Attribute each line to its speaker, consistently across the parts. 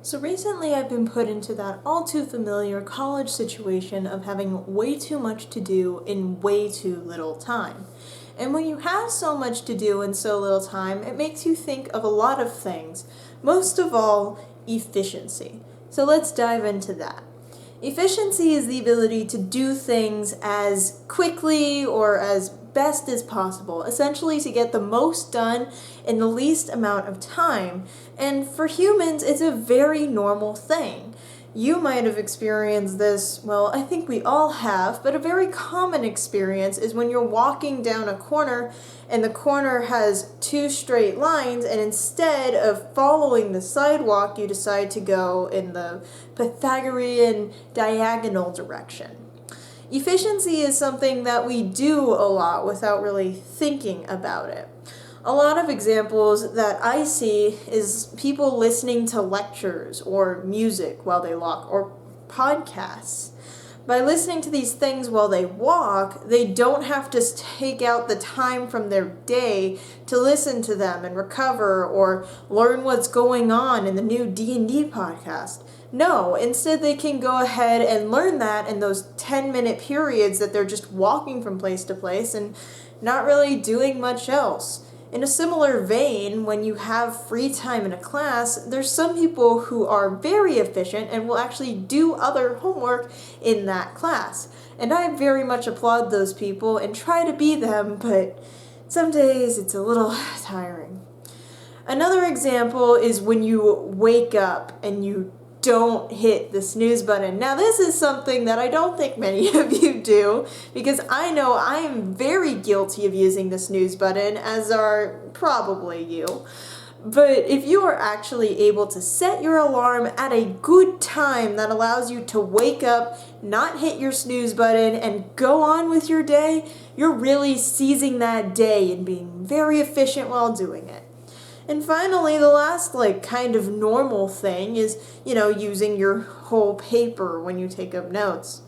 Speaker 1: So recently I've been put into that all too familiar college situation of having way too much to do in way too little time. And when you have so much to do in so little time, it makes you think of a lot of things. Most of all, efficiency. So let's dive into that. Efficiency is the ability to do things as quickly or as best as possible, essentially to get the most done in the least amount of time. And for humans, it's a very normal thing. You might have experienced this, well, I think we all have, but a very common experience is when you're walking down a corner and the corner has two straight lines, and instead of following the sidewalk, you decide to go in the Pythagorean diagonal direction. Efficiency is something that we do a lot without really thinking about it. A lot of examples that I see is people listening to lectures or music while they walk or podcasts. By listening to these things while they walk, they don't have to take out the time from their day to listen to them and recover or learn what's going on in the new D&D podcast. No, instead they can go ahead and learn that in those 10-minute periods that they're just walking from place to place and not really doing much else. In a similar vein, when you have free time in a class, there's some people who are very efficient and will actually do other homework in that class. And I very much applaud those people and try to be them, but some days it's a little tiring. Another example is when you wake up and you don't hit the snooze button. Now, this is something that I don't think many of you do, because I know I am very guilty of using the snooze button, as are probably you. But if you are actually able to set your alarm at a good time that allows you to wake up, not hit your snooze button, and go on with your day, you're really seizing that day and being very efficient while doing it. And finally, the last kind of normal thing is, using your whole paper when you take up notes.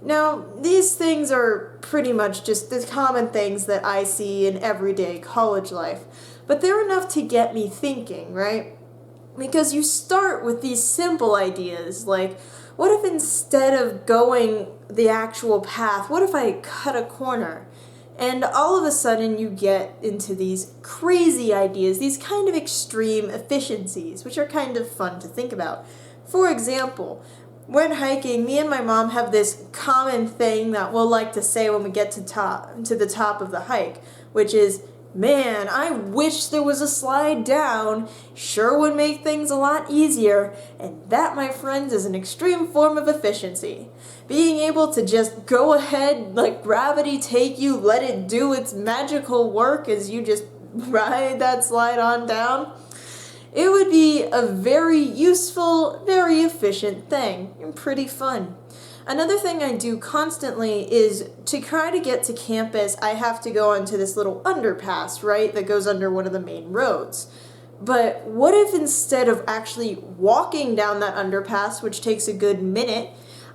Speaker 1: Now, these things are pretty much just the common things that I see in everyday college life, but they're enough to get me thinking, right? Because you start with these simple ideas, like, what if instead of going the actual path, what if I cut a corner? And all of a sudden you get into these crazy ideas, these kind of extreme efficiencies, which are kind of fun to think about. For example, when hiking, me and my mom have this common thing that we'll like to say when we get to the top of the hike, which is, man, I wish there was a slide down. Sure would make things a lot easier. And that, my friends, is an extreme form of efficiency. Being able to just go ahead, let gravity take you, let it do its magical work as you just ride that slide on down. It would be a very useful, very efficient thing, and pretty fun. Another thing I do constantly is to try to get to campus, I have to go onto this little underpass, right, that goes under one of the main roads. But what if instead of actually walking down that underpass, which takes a good minute,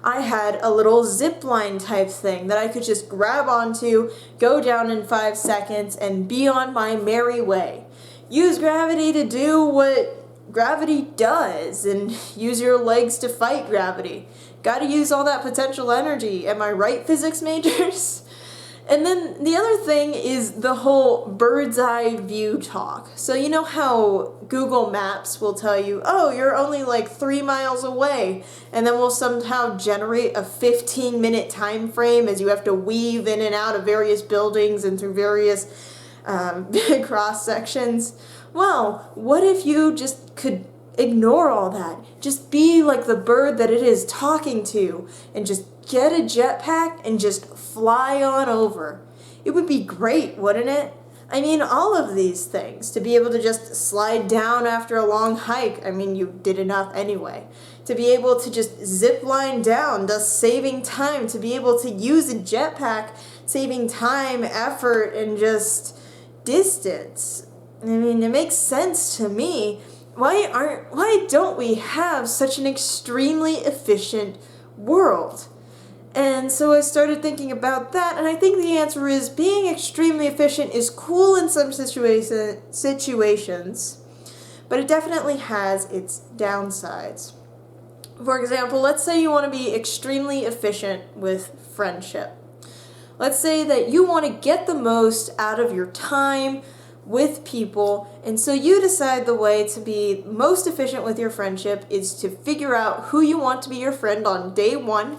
Speaker 1: I had a little zip line type thing that I could just grab onto, go down in 5 seconds, and be on my merry way. Use gravity to do what gravity does, and use your legs to fight gravity. Gotta use all that potential energy. Am I right, physics majors? And then the other thing is the whole bird's eye view talk. So you know how Google Maps will tell you, oh, you're only 3 miles away, and then will somehow generate a 15-minute time frame as you have to weave in and out of various buildings and through various cross sections? Well, what if you just could ignore all that? Just be like the bird that it is talking to and just get a jetpack and just fly on over. It would be great, wouldn't it? I mean, all of these things. To be able to just slide down after a long hike. I mean, you did enough anyway. To be able to just zip line down, thus saving time. To be able to use a jetpack, saving time, effort, and just distance. I mean, it makes sense to me. Why don't we have such an extremely efficient world? And so I started thinking about that, and I think the answer is being extremely efficient is cool in some situations, but it definitely has its downsides. For example, let's say you want to be extremely efficient with friendship. Let's say that you want to get the most out of your time with people, and so you decide the way to be most efficient with your friendship is to figure out who you want to be your friend on day one,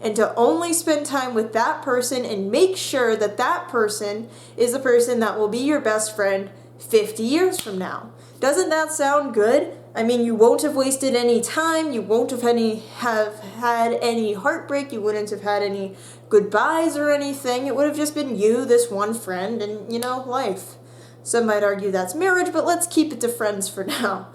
Speaker 1: and to only spend time with that person and make sure that that person is the person that will be your best friend 50 years from now. Doesn't that sound good? I mean, you won't have wasted any time, you won't have had any heartbreak, you wouldn't have had any goodbyes or anything. It would have just been you, this one friend, and, life. Some might argue that's marriage, but let's keep it to friends for now.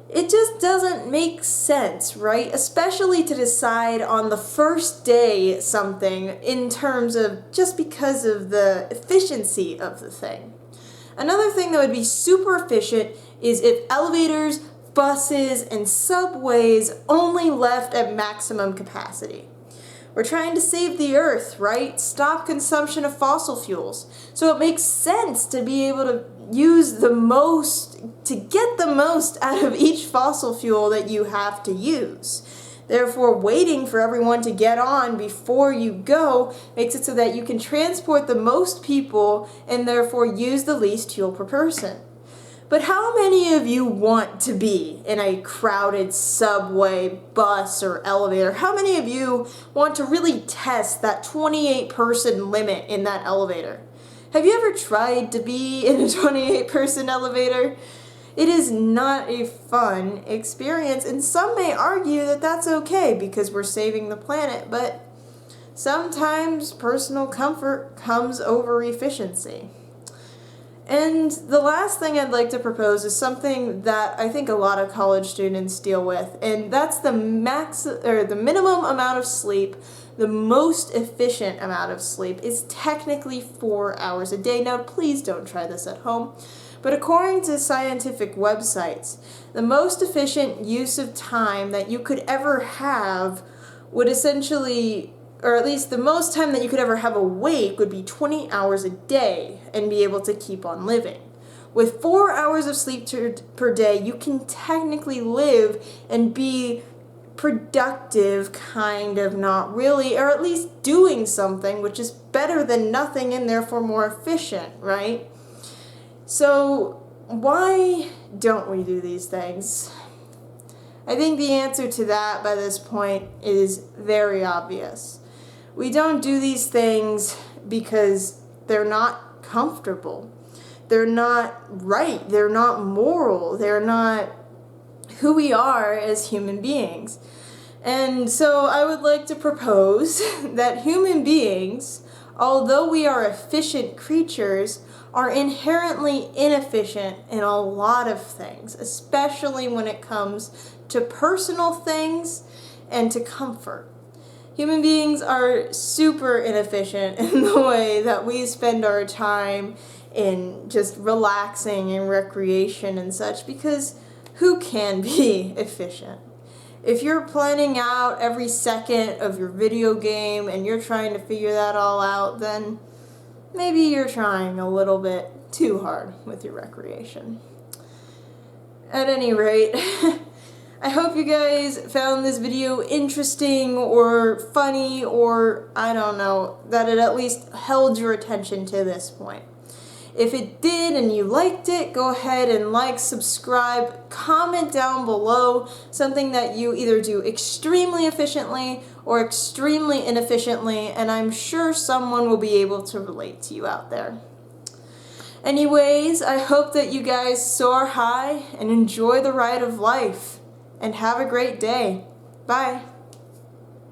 Speaker 1: It just doesn't make sense, right? Especially to decide on the first day something in terms of just because of the efficiency of the thing. Another thing that would be super efficient is if elevators, buses, and subways only left at maximum capacity. We're trying to save the earth, right? Stop consumption of fossil fuels. So it makes sense to be able to use the most, to get the most out of each fossil fuel that you have to use. Therefore, waiting for everyone to get on before you go makes it so that you can transport the most people and therefore use the least fuel per person. But how many of you want to be in a crowded subway, bus, or elevator? How many of you want to really test that 28-person limit in that elevator? Have you ever tried to be in a 28-person elevator? It is not a fun experience, and some may argue that that's okay because we're saving the planet, but sometimes personal comfort comes over efficiency. And the last thing I'd like to propose is something that I think a lot of college students deal with, and that's the minimum amount of sleep. The most efficient amount of sleep is technically 4 hours a day. Now, please don't try this at home, but according to scientific websites, the most efficient use of time that you could ever have would essentially, or at least the most time that you could ever have awake would be 20 hours a day and be able to keep on living. With 4 hours of sleep per day, you can technically live and be productive, kind of, not really, or at least doing something, which is better than nothing and therefore more efficient, right? So why don't we do these things? I think the answer to that by this point is very obvious. We don't do these things because they're not comfortable. They're not right. They're not moral. They're not who we are as human beings. And so I would like to propose that human beings, although we are efficient creatures, are inherently inefficient in a lot of things, especially when it comes to personal things and to comfort. Human beings are super inefficient in the way that we spend our time in just relaxing and recreation and such, because who can be efficient? If you're planning out every second of your video game and you're trying to figure that all out, then maybe you're trying a little bit too hard with your recreation. At any rate, I hope you guys found this video interesting or funny, or I don't know, that it at least held your attention to this point. If it did and you liked it, go ahead and like, subscribe, comment down below something that you either do extremely efficiently or extremely inefficiently, and I'm sure someone will be able to relate to you out there. Anyways, I hope that you guys soar high and enjoy the ride of life, and have a great day. Bye.